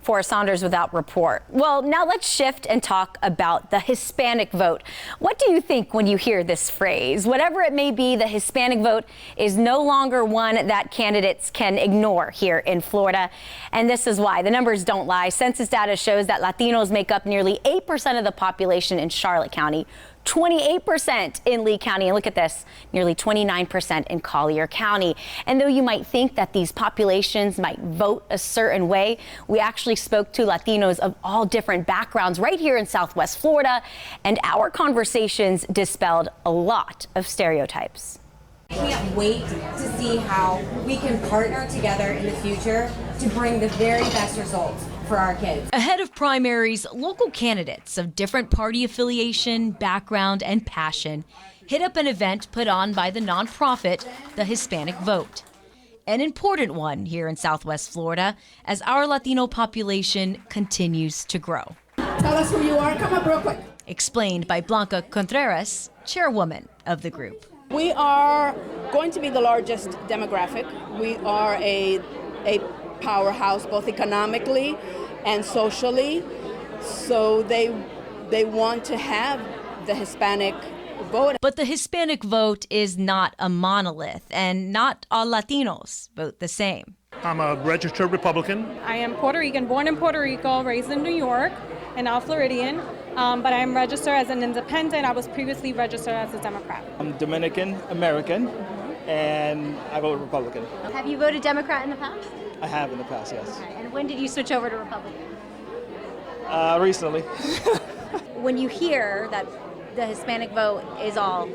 for Saunders Without Report. Well, now let's shift and talk about the Hispanic vote. What do you think when you hear this phrase? Whatever it may be, the Hispanic vote is no longer one that candidates can ignore here in Florida. And this is why. The numbers don't lie. Census data shows that Latinos make up nearly 8% of the population in Charlotte County, 28% in Lee County, and look at this, nearly 29% in Collier County. And though you might think that these populations might vote a certain way, we actually spoke to Latinos of all different backgrounds right here in Southwest Florida, and our conversations dispelled a lot of stereotypes. I can't wait to see how we can partner together in the future to bring the very best results for our kids. Ahead of primaries, local candidates of different party affiliation, background, and passion hit up an event put on by the nonprofit, the Hispanic Vote. An important one here in Southwest Florida as our Latino population continues to grow. Tell us who you are. Come up real quick. Explained by Blanca Contreras, chairwoman of the group. We are going to be the largest demographic. We are a powerhouse both economically and socially. So they want to have the Hispanic vote. But the Hispanic vote is not a monolith, and not all Latinos vote the same. I'm a registered Republican. I am Puerto Rican, born in Puerto Rico, raised in New York, and now Floridian. But I'm registered as an independent. I was previously registered as a Democrat. I'm Dominican American, and I vote Republican. Have you voted Democrat in the past? I have in the past, yes. Okay. And when did you switch over to Republican? Recently. When you hear that the Hispanic vote is all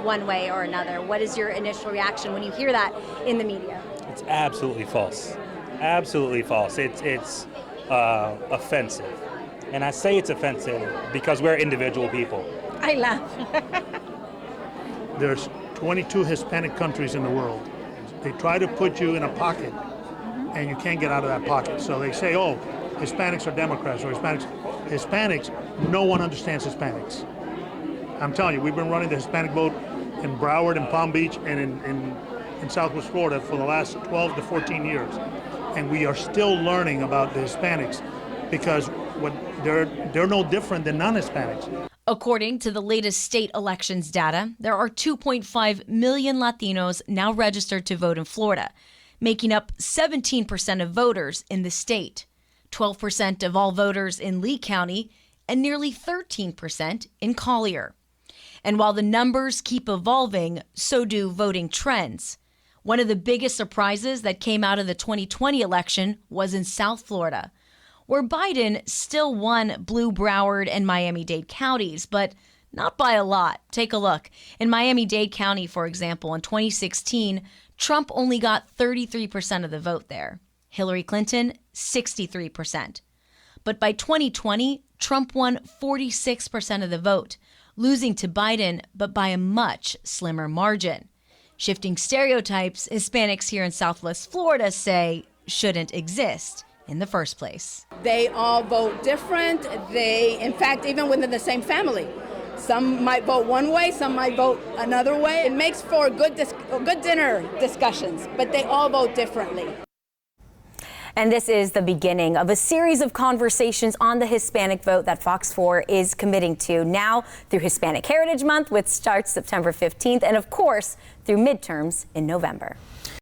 one way or another, what is your initial reaction when you hear that in the media? It's absolutely false. Absolutely false. It's offensive. And I say it's offensive because we're individual people. I laugh. There's 22 Hispanic countries in the world. They try to put you in a pocket, and you can't get out of that pocket. So they say, oh, Hispanics are Democrats, or Hispanics, no one understands Hispanics. I'm telling you, we've been running the Hispanic vote in Broward and Palm Beach and in Southwest Florida for the last 12 to 14 years. And we are still learning about the Hispanics because they're no different than non-Hispanics. According to the latest state elections data, there are 2.5 million Latinos now registered to vote in Florida, making up 17% of voters in the state, 12% of all voters in Lee County, and nearly 13% in Collier. And while the numbers keep evolving, so do voting trends. One of the biggest surprises that came out of the 2020 election was in South Florida, where Biden still won blue Broward and Miami-Dade counties, but not by a lot. Take a look. In Miami-Dade County, for example, in 2016, Trump only got 33% of the vote there. Hillary Clinton, 63%. But by 2020, Trump won 46% of the vote, losing to Biden, but by a much slimmer margin. Shifting stereotypes Hispanics here in Southwest Florida say shouldn't exist in the first place. They all vote different. In fact, even within the same family, some might vote one way, some might vote another way. It makes for good dinner discussions, but they all vote differently. And this is the beginning of a series of conversations on the Hispanic vote that Fox 4 is committing to now through Hispanic Heritage Month, which starts September 15th, and of course through midterms in November.